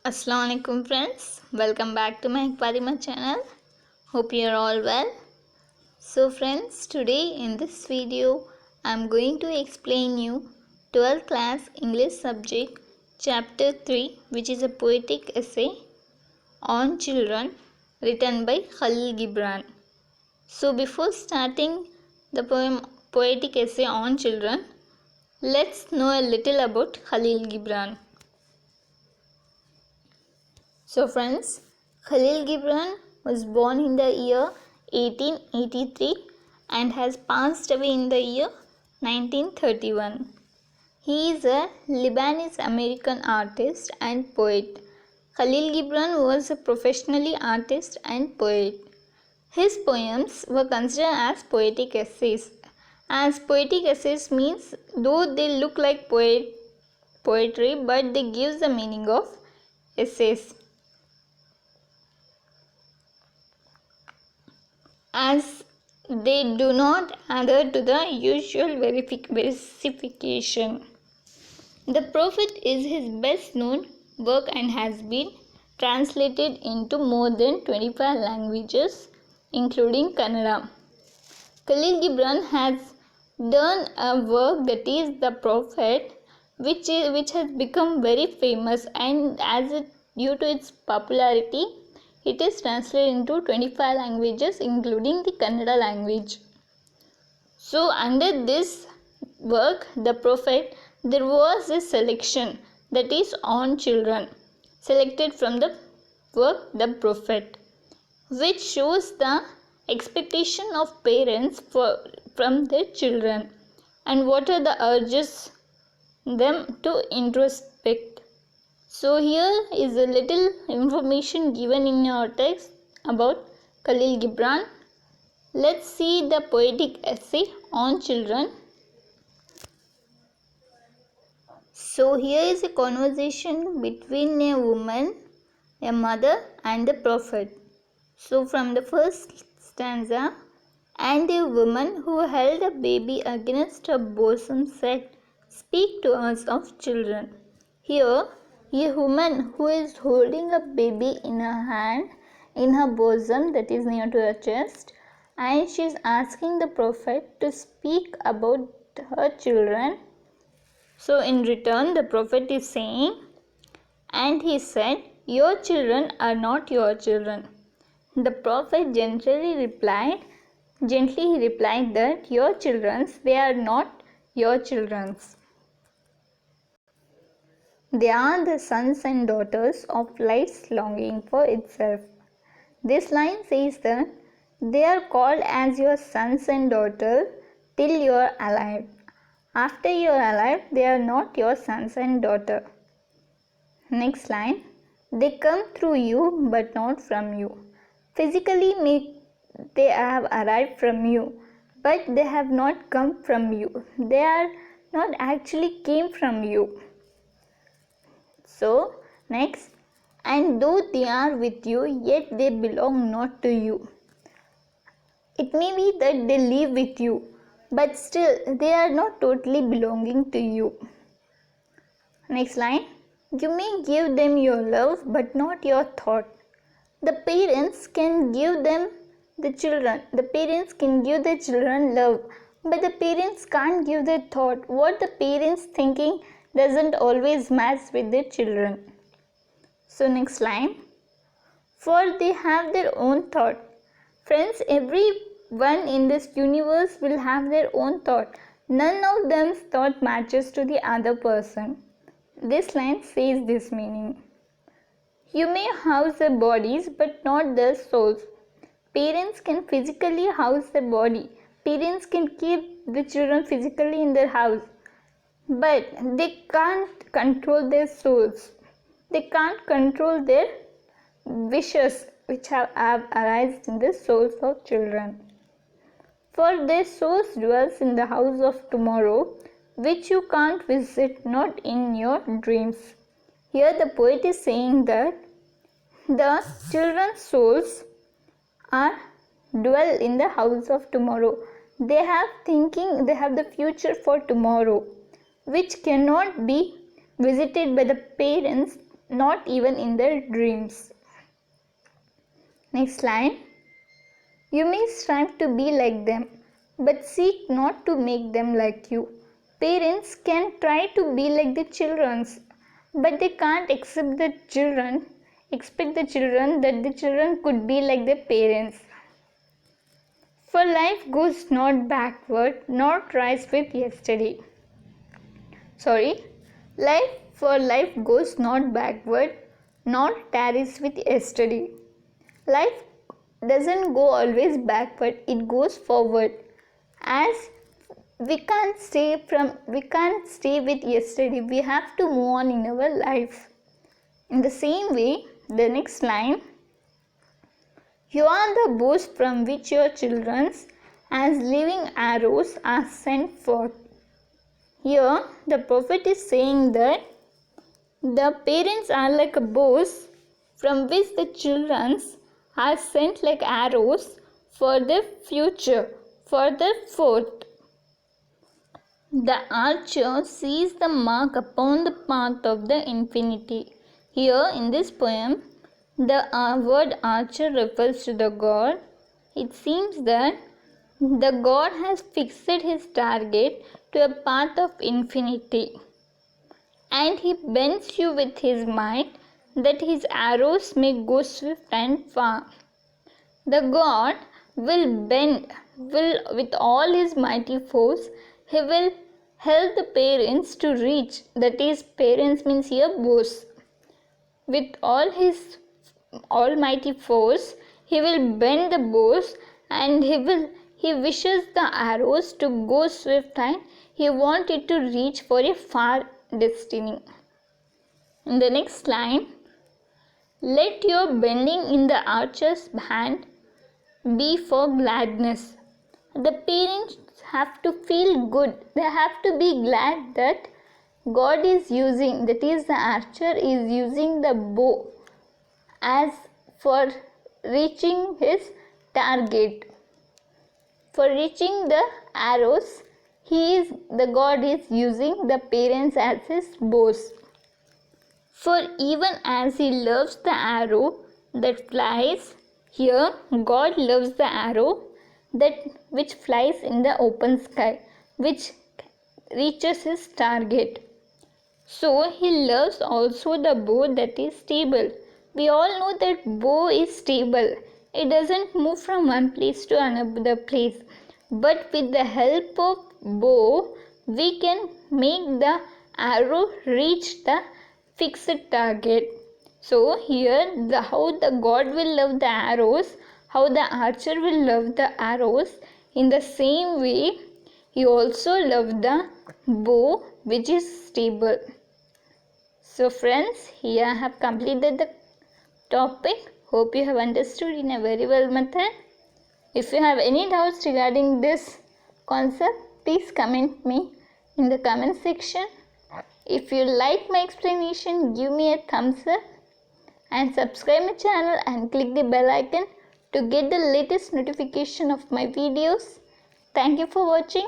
Assalamualaikum friends, welcome back to my Padima channel. Hope you are all well. So friends, today in this video I am going to explain you 12th class English subject chapter 3, which is a poetic essay on children written by Khalil Gibran. So before starting the poetic essay on children, let's know a little about Khalil Gibran. So friends, Khalil Gibran was born in the year 1883 and has passed away in the year 1931. He is a Lebanese American artist and poet. Khalil Gibran was a professionally artist and poet. His poems were considered as poetic essays. As poetic essays means though they look like poetry, but they give the meaning of essays. As they do not adhere to the usual versification. The Prophet is his best known work and has been translated into more than 25 languages, including Kannada. Khalil Gibran has done a work that is The Prophet, which has become very famous, and due to its popularity, it is translated into 25 languages, including the Kannada language. So under this work, The Prophet, there was a selection that is on children, selected from the work The Prophet, which shows the expectation of parents from their children and what are the urges them to introspect. So here is a little information given in your text about Khalil Gibran. Let's see the poetic essay on children. So here is a conversation between a woman, a mother, and the prophet. So from the first stanza, and a woman who held a baby against her bosom said, "Speak to us of children." Here, a woman who is holding a baby in her hand, in her bosom, that is near to her chest, and she is asking the prophet to speak about her children. So in return, the prophet is saying, and he said, "Your children are not your children." The prophet gently replied that your children, they are not your children. They are the sons and daughters of life's longing for itself. This line says that they are called as your sons and daughters till you are alive. After you are alive, they are not your sons and daughters. Next line, they come through you but not from you. Physically they have arrived from you, but they have not come from you. They are not actually came from you. So next, and though they are with you, yet they belong not to you. It may be that they live with you, but still they are not totally belonging to you. Next line, you may give them your love but not your thought. The parents can give them the children. The parents can give the children love, but the parents can't give their thought. What the parents thinking doesn't always match with their children. So next line, for they have their own thought. Friends, everyone in this universe will have their own thought. None of them's thought matches to the other person. This line says this meaning. You may house their bodies but not their souls. Parents can physically house their body. Parents can keep the children physically in their house, but they can't control their souls. They can't control their wishes which have arisen in the souls of children. For their souls dwells in the house of tomorrow, which you can't visit, not in your dreams. Here the poet is saying that the children's souls dwell in the house of tomorrow. They have thinking, they have the future for tomorrow, which cannot be visited by the parents not even in their dreams. Next line. You may strive to be like them, but seek not to make them like you. Parents can try to be like the children, but they can't expect the children that the children could be like their parents. For life goes not backward, nor tries with yesterday. Life goes not backward, nor tarries with yesterday. Life doesn't go always backward, it goes forward. As we can't stay with yesterday, we have to move on in our life. In the same way, the next line, you are the bows from which your children as living arrows are sent forth. Here the prophet is saying that the parents are like bows from which the children are sent like arrows for the future, for the forth. The archer sees the mark upon the path of the infinity. Here in this poem, the word archer refers to the god. It seems that the god has fixed his target to a path of infinity, and he bends you with his might that his arrows may go swift and far. The god will with all his mighty force, he will help the parents to reach, that is, parents means here bows. With all his almighty force, he will bend the bows, and he wishes the arrows to go swift, and he wants it to reach for a far destiny. In the next line, let your bending in the archer's hand be for gladness. The parents have to feel good. They have to be glad that God is using, that is, the archer is using the bow as for reaching his target. For reaching the arrows, the God is using the parents as his bows. For even as he loves the arrow that flies, here God loves the arrow which flies in the open sky, which reaches his target. So he loves also the bow that is stable. We all know that bow is stable. It doesn't move from one place to another place. But with the help of bow, we can make the arrow reach the fixed target. So here how the God will love the arrows, how the archer will love the arrows, in the same way he also loved the bow which is stable. So friends, here I have completed the topic. Hope you have understood in a very well method. If you have any doubts regarding this concept, please comment me in the comment section. If you like my explanation, give me a thumbs up and subscribe my channel and click the bell icon to get the latest notification of my videos. Thank you for watching.